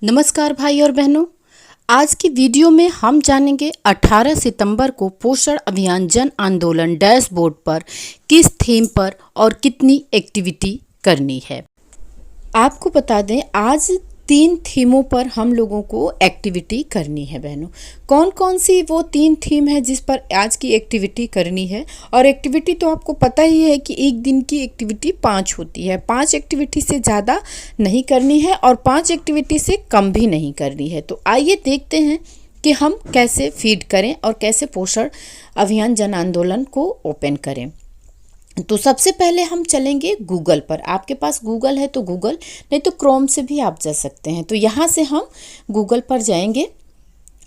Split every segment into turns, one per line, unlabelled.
नमस्कार भाई और बहनों, आज की वीडियो में हम जानेंगे 18 सितंबर को पोषण अभियान जन आंदोलन डैशबोर्ड पर किस थीम पर और कितनी एक्टिविटी करनी है। आपको बता दें, आज 3 थीमों पर हम लोगों को एक्टिविटी करनी है बहनों। कौन कौन सी वो 3 थीम है जिस पर आज की एक्टिविटी करनी है। और एक्टिविटी तो आपको पता ही है कि एक दिन की एक्टिविटी 5 होती है। 5 एक्टिविटी से ज़्यादा नहीं करनी है और 5 एक्टिविटी से कम भी नहीं करनी है। तो आइए देखते हैं कि हम कैसे फीड करें और कैसे पोषण अभियान जन आंदोलन को ओपन करें। तो सबसे पहले हम चलेंगे गूगल पर। आपके पास गूगल है तो गूगल, नहीं तो क्रोम से भी आप जा सकते हैं। तो यहाँ से हम गूगल पर जाएंगे।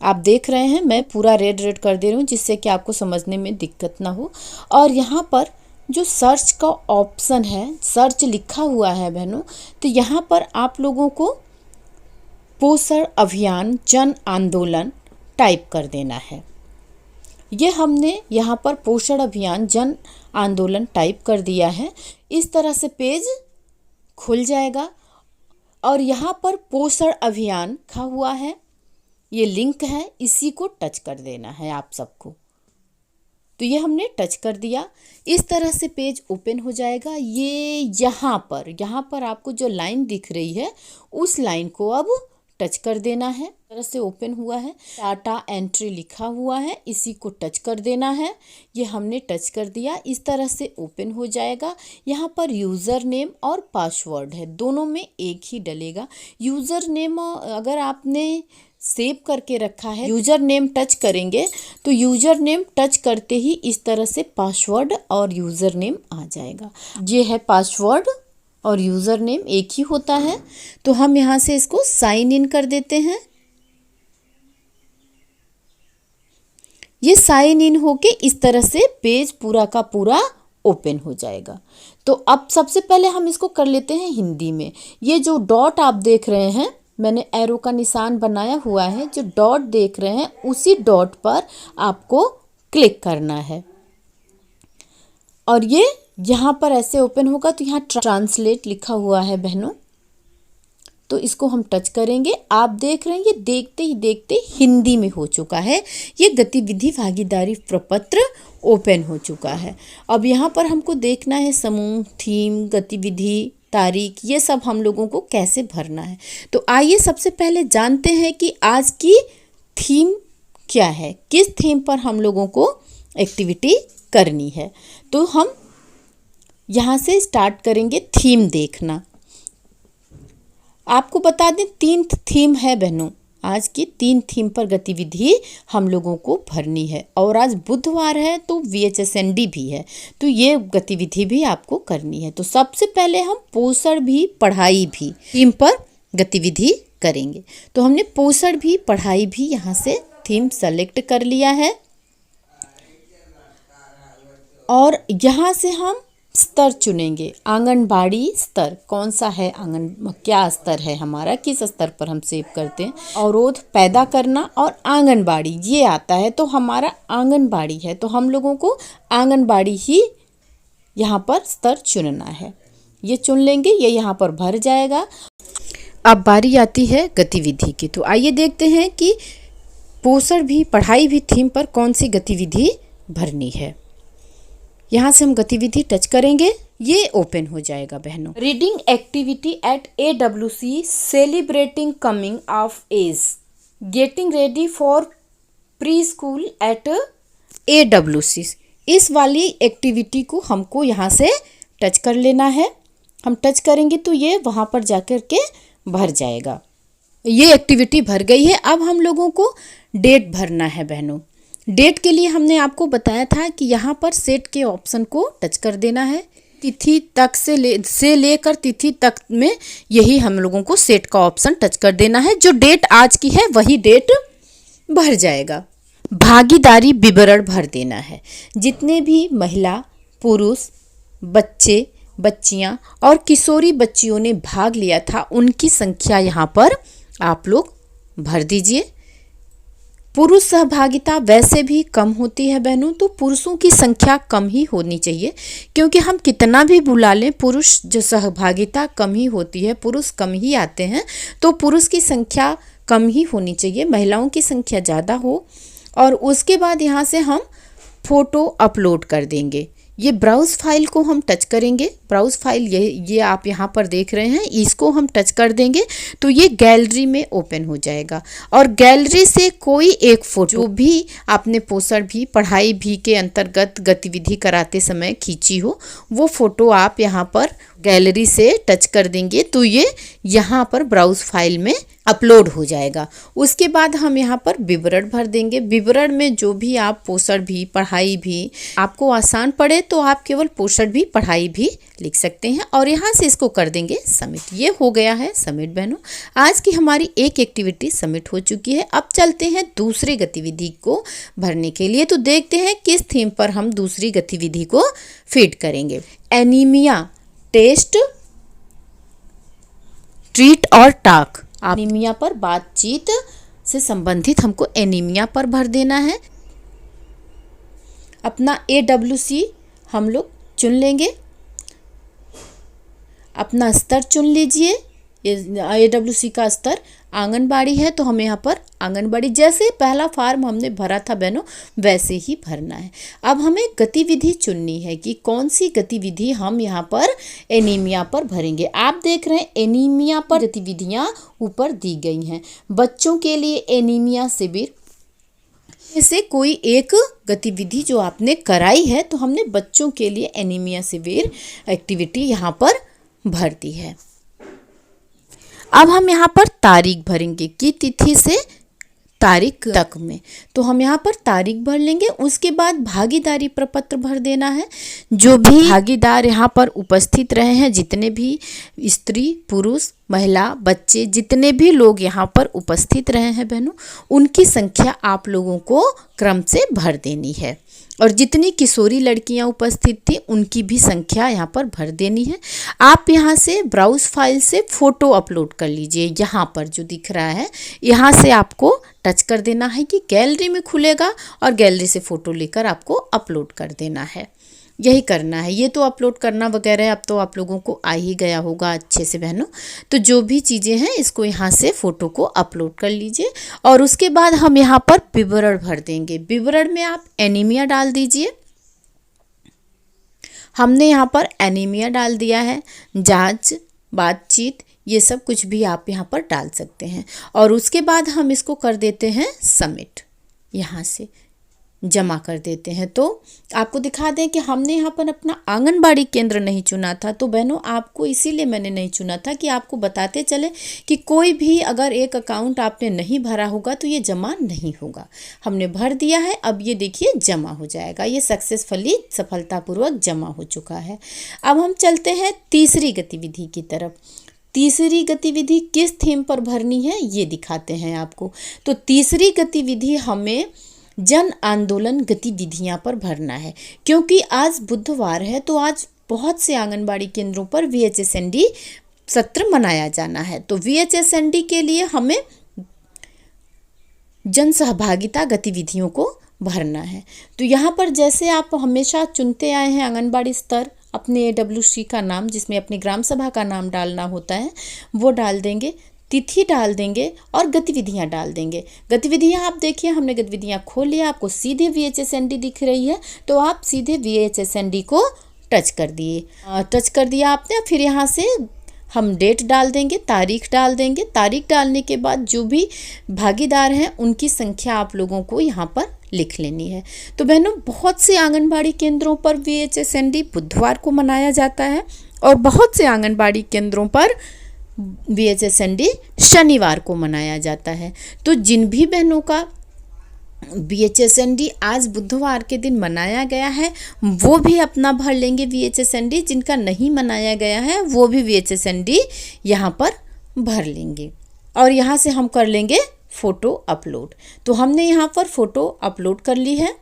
आप देख रहे हैं मैं पूरा रेड रेड कर दे रही हूँ जिससे कि आपको समझने में दिक्कत ना हो। और यहाँ पर जो सर्च का ऑप्शन है, सर्च लिखा हुआ है बहनों, तो यहाँ पर आप लोगों को पोषण अभियान जन आंदोलन टाइप कर देना है। ये हमने यहाँ पर पोषण अभियान जन आंदोलन टाइप कर दिया है। इस तरह से पेज खुल जाएगा और यहाँ पर पोषण अभियान लिखा हुआ है, ये लिंक है, इसी को टच कर देना है आप सबको। तो ये हमने टच कर दिया। इस तरह से पेज ओपन हो जाएगा। ये यहाँ पर आपको जो लाइन दिख रही है उस लाइन को अब टच कर देना है। इस तरह से ओपन हुआ है, डाटा एंट्री लिखा हुआ है, इसी को टच कर देना है। ये हमने टच कर दिया। इस तरह से ओपन हो जाएगा। यहाँ पर यूज़र नेम और पासवर्ड है, दोनों में एक ही डलेगा। यूज़र नेम अगर आपने सेव करके रखा है, यूज़र नेम टच करेंगे तो यूज़र नेम टच करते ही इस तरह से पासवर्ड और यूज़र नेम आ जाएगा। ये है पासवर्ड और यूज़र नेम एक ही होता है। तो हम यहाँ से इसको साइन इन कर देते हैं। ये साइन इन होके इस तरह से पेज पूरा का पूरा ओपन हो जाएगा। तो अब सबसे पहले हम इसको कर लेते हैं हिंदी में। ये जो डॉट आप देख रहे हैं, मैंने एरो का निशान बनाया हुआ है, जो डॉट देख रहे हैं उसी डॉट पर आपको क्लिक करना है और ये यहाँ पर ऐसे ओपन होगा। तो यहाँ ट्रांसलेट लिखा हुआ है बहनों, तो इसको हम टच करेंगे। आप देख रहे हैं ये देखते ही देखते हिंदी में हो चुका है। ये गतिविधि भागीदारी प्रपत्र ओपन हो चुका है। अब यहाँ पर हमको देखना है समूह, थीम, गतिविधि, तारीख, ये सब हम लोगों को कैसे भरना है। तो आइए सबसे पहले जानते हैं कि आज की थीम क्या है, किस थीम पर हम लोगों को एक्टिविटी करनी है। तो हम यहाँ से स्टार्ट करेंगे थीम देखना। आपको बता दें 3 थीम है बहनों, आज की 3 थीम पर गतिविधि हम लोगों को भरनी है। और आज बुधवार है तो VHSND भी है, तो ये गतिविधि भी आपको करनी है। तो सबसे पहले हम पोषण भी पढ़ाई भी थीम पर गतिविधि करेंगे। तो हमने पोषण भी पढ़ाई भी यहाँ से थीम सेलेक्ट कर लिया है और यहाँ से हम स्तर चुनेंगे। आंगनबाड़ी स्तर कौन सा है, क्या स्तर है हमारा, किस स्तर पर हम सेव करते हैं। अवरोध पैदा करना और आंगनबाड़ी ये आता है, तो हमारा आंगनबाड़ी है, तो हम लोगों को आंगनबाड़ी ही यहाँ पर स्तर चुनना है। ये चुन लेंगे, ये यहाँ पर भर जाएगा। अब बारी आती है गतिविधि की। तो आइए देखते हैं कि पोषण भी पढ़ाई भी थीम पर कौन सी गतिविधि भरनी है। यहाँ से हम गतिविधि टच करेंगे, ये ओपन हो जाएगा बहनों। Reading activity at AWC celebrating coming of age, getting ready for preschool at AWC। इस वाली एक्टिविटी को हमको यहाँ से टच कर लेना है। हम टच करेंगे तो ये वहाँ पर जाकर के भर जाएगा। ये एक्टिविटी भर गई है। अब हम लोगों को डेट भरना है बहनों। डेट के लिए हमने आपको बताया था कि यहाँ पर सेट के ऑप्शन को टच कर देना है। तिथि तक से लेकर तिथि तक में यही हम लोगों को सेट का ऑप्शन टच कर देना है। जो डेट आज की है वही डेट भर जाएगा। भागीदारी विवरण भर देना है। जितने भी महिला, पुरुष, बच्चे, बच्चियाँ और किशोरी बच्चियों ने भाग लिया था उनकी संख्या यहाँ पर आप लोग भर दीजिए। पुरुष सहभागिता वैसे भी कम होती है बहनों, तो पुरुषों की संख्या कम ही होनी चाहिए, क्योंकि हम कितना भी बुला लें पुरुष जो सहभागिता कम ही होती है, पुरुष कम ही आते हैं, तो पुरुष की संख्या कम ही होनी चाहिए, महिलाओं की संख्या ज़्यादा हो। और उसके बाद यहाँ से हम फ़ोटो अपलोड कर देंगे। ये ब्राउज़ फाइल को हम टच करेंगे। ब्राउज़ फाइल ये आप यहाँ पर देख रहे हैं, इसको हम टच कर देंगे तो ये गैलरी में ओपन हो जाएगा। और गैलरी से कोई एक फ़ोटो जो भी आपने पोषण भी पढ़ाई भी के अंतर्गत गतिविधि कराते समय खींची हो, वो फ़ोटो आप यहाँ पर गैलरी से टच कर देंगे तो ये यहाँ पर ब्राउज़ फाइल में अपलोड हो जाएगा। उसके बाद हम यहाँ पर विवरण भर देंगे। विवरण में जो भी आप पोषण भी पढ़ाई भी आपको आसान पड़े तो आप केवल पोषण भी पढ़ाई भी लिख सकते हैं, और यहाँ से इसको कर देंगे सबमिट। ये हो गया है सबमिट बहनों। आज की हमारी एक एक्टिविटी सबमिट हो चुकी है। अब चलते हैं दूसरी गतिविधि को भरने के लिए। तो देखते हैं किस थीम पर हम दूसरी गतिविधि को फीड करेंगे। एनीमिया टेस्ट, ट्रीट और टॉक। एनीमिया पर बातचीत से संबंधित हमको एनीमिया पर भर देना है। अपना AWC हम लोग चुन लेंगे, अपना स्तर चुन लीजिए। AWC का स्तर आंगनबाड़ी है, तो हमें यहाँ पर आंगनबाड़ी जैसे पहला फॉर्म हमने भरा था बहनों वैसे ही भरना है। अब हमें गतिविधि चुननी है कि कौन सी गतिविधि हम यहाँ पर एनीमिया पर भरेंगे। आप देख रहे हैं एनीमिया पर गतिविधियाँ ऊपर दी गई हैं। बच्चों के लिए एनीमिया शिविर से कोई एक गतिविधि जो आपने कराई है, तो हमने बच्चों के लिए एनीमिया शिविर एक्टिविटी यहाँ पर भर दी है। अब हम यहाँ पर तारीख भरेंगे कि तिथि से तारीख तक में, तो हम यहाँ पर तारीख भर लेंगे। उसके बाद भागीदारी प्रपत्र भर देना है। जो भी भागीदार यहाँ पर उपस्थित रहे हैं, जितने भी स्त्री पुरुष महिला बच्चे जितने भी लोग यहाँ पर उपस्थित रहे हैं बहनों, उनकी संख्या आप लोगों को क्रम से भर देनी है। और जितनी किशोरी लड़कियां उपस्थित थी उनकी भी संख्या यहाँ पर भर देनी है। आप यहाँ से ब्राउज़ फाइल से फ़ोटो अपलोड कर लीजिए। यहाँ पर जो दिख रहा है यहाँ से आपको टच कर देना है कि गैलरी में खुलेगा, और गैलरी से फ़ोटो लेकर आपको अपलोड कर देना है। यही करना है। ये तो अपलोड करना वगैरह अब तो आप लोगों को आ ही गया होगा अच्छे से बहनों। तो जो भी चीज़ें हैं इसको यहाँ से फ़ोटो को अपलोड कर लीजिए। और उसके बाद हम यहाँ पर विवरण भर देंगे। विवरण में आप एनीमिया डाल दीजिए। हमने यहाँ पर एनीमिया डाल दिया है। जांच, बातचीत, ये सब कुछ भी आप यहाँ पर डाल सकते हैं। और उसके बाद हम इसको कर देते हैं सबमिट। यहाँ से जमा कर देते हैं। तो आपको दिखा दें कि हमने यहाँ पर अपना आंगनबाड़ी केंद्र नहीं चुना था। तो बहनों आपको इसीलिए मैंने नहीं चुना था कि आपको बताते चले कि कोई भी अगर एक अकाउंट आपने नहीं भरा होगा तो ये जमा नहीं होगा। हमने भर दिया है, अब ये देखिए जमा हो जाएगा। ये सक्सेसफुली सफलतापूर्वक जमा हो चुका है। अब हम चलते हैं तीसरी गतिविधि की तरफ। तीसरी गतिविधि किस थीम पर भरनी है ये दिखाते हैं आपको। तो तीसरी गतिविधि हमें जन आंदोलन गतिविधियां पर भरना है, क्योंकि आज बुधवार है तो आज बहुत से आंगनबाड़ी केंद्रों पर VHSND सत्र मनाया जाना है। तो VHSND के लिए हमें जन सहभागिता गतिविधियों को भरना है। तो यहाँ पर जैसे आप हमेशा चुनते आए हैं आंगनबाड़ी स्तर, अपने AWC का नाम जिसमें अपनी ग्राम सभा का नाम डालना होता है वो डाल देंगे, तिथि डाल देंगे और गतिविधियां डाल देंगे। गतिविधियां आप देखिए हमने गतिविधियां खोल लिया, आपको सीधे VHSND दिख रही है तो आप सीधे VHSND को टच कर दिए। टच कर दिया आपने। फिर यहाँ से हम डेट डाल देंगे, तारीख डाल देंगे। तारीख डालने के बाद जो भी भागीदार हैं उनकी संख्या आप लोगों को यहाँ पर लिख लेनी है। तो बहनों बहुत से आंगनबाड़ी केंद्रों पर VHSND बुधवार को मनाया जाता है और बहुत से आंगनबाड़ी केंद्रों पर VHSND शनिवार को मनाया जाता है। तो जिन भी बहनों का VHSND आज बुधवार के दिन मनाया गया है वो भी अपना भर लेंगे VHSND, जिनका नहीं मनाया गया है वो भी VHSND यहाँ पर भर लेंगे। और यहाँ से हम कर लेंगे फ़ोटो अपलोड। तो हमने यहाँ पर फ़ोटो अपलोड कर ली है।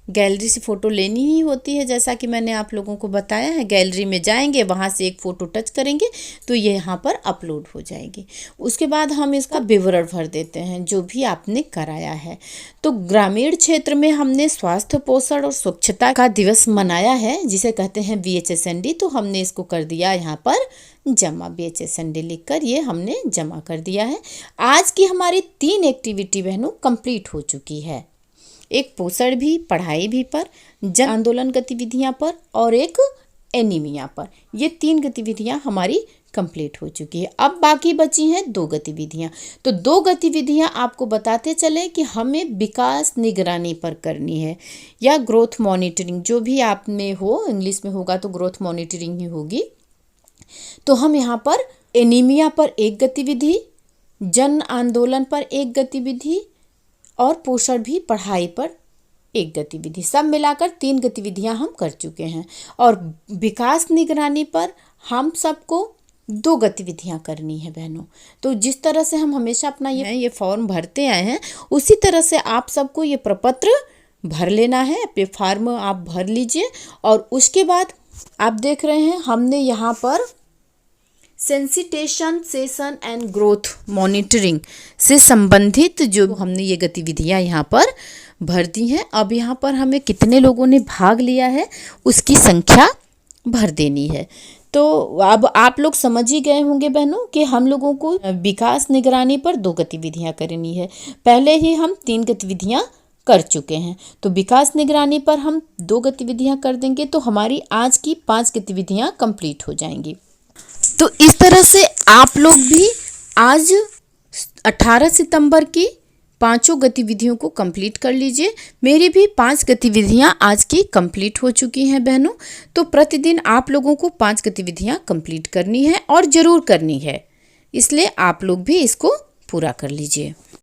गैलरी से फ़ोटो लेनी ही होती है। जैसा कि मैंने आप लोगों को बताया है, गैलरी में जाएंगे, वहाँ से एक फ़ोटो टच करेंगे तो ये यहाँ पर अपलोड हो जाएगी। उसके बाद हम इसका विवरण भर देते हैं जो भी आपने कराया है। तो ग्रामीण क्षेत्र में हमने स्वास्थ्य, पोषण और स्वच्छता का दिवस मनाया है, जिसे कहते हैं BHSND। तो हमने इसको कर दिया यहाँ पर जमा, BHSND लिखकर ये हमने जमा कर दिया है। आज की हमारी 3 एक्टिविटी बहनों कंप्लीट हो चुकी है। एक पोषण भी, पढ़ाई भी पर, जन आंदोलन गतिविधियां पर और एक एनीमिया पर। ये 3 गतिविधियां हमारी कंप्लीट हो चुकी है। अब बाकी बची हैं 2 गतिविधियां। तो 2 गतिविधियां आपको बताते चले कि हमें विकास निगरानी पर करनी है या ग्रोथ मॉनिटरिंग, जो भी आप में हो, इंग्लिश में होगा तो ग्रोथ मॉनिटरिंग ही होगी। तो हम यहाँ पर एनीमिया पर एक गतिविधि, जन आंदोलन पर एक गतिविधि और पोषण भी, पढ़ाई पर एक गतिविधि, सब मिलाकर 3 गतिविधियां हम कर चुके हैं। और विकास निगरानी पर हम सबको 2 गतिविधियां करनी है बहनों। तो जिस तरह से हम हमेशा अपना ये फॉर्म भरते आए हैं, उसी तरह से आप सबको ये प्रपत्र भर लेना है। ये फॉर्म आप भर लीजिए और उसके बाद आप देख रहे हैं हमने यहाँ पर sensitization session and growth monitoring से संबंधित जो हमने ये गतिविधियां यहाँ पर भर दी हैं। अब यहाँ पर हमें कितने लोगों ने भाग लिया है उसकी संख्या भर देनी है। तो अब आप लोग समझ ही गए होंगे बहनों कि हम लोगों को विकास निगरानी पर 2 गतिविधियां करनी है। पहले ही हम 3 गतिविधियां कर चुके हैं, तो विकास निगरानी पर हम 2 गतिविधियां कर देंगे तो हमारी आज की 5 गतिविधियां कंप्लीट हो जाएंगी। तो इस तरह से आप लोग भी आज 18 सितंबर की 5 गतिविधियों को कंप्लीट कर लीजिए। मेरी भी 5 गतिविधियां आज की कंप्लीट हो चुकी हैं बहनों। तो प्रतिदिन आप लोगों को 5 गतिविधियां कंप्लीट करनी है और ज़रूर करनी है, इसलिए आप लोग भी इसको पूरा कर लीजिए।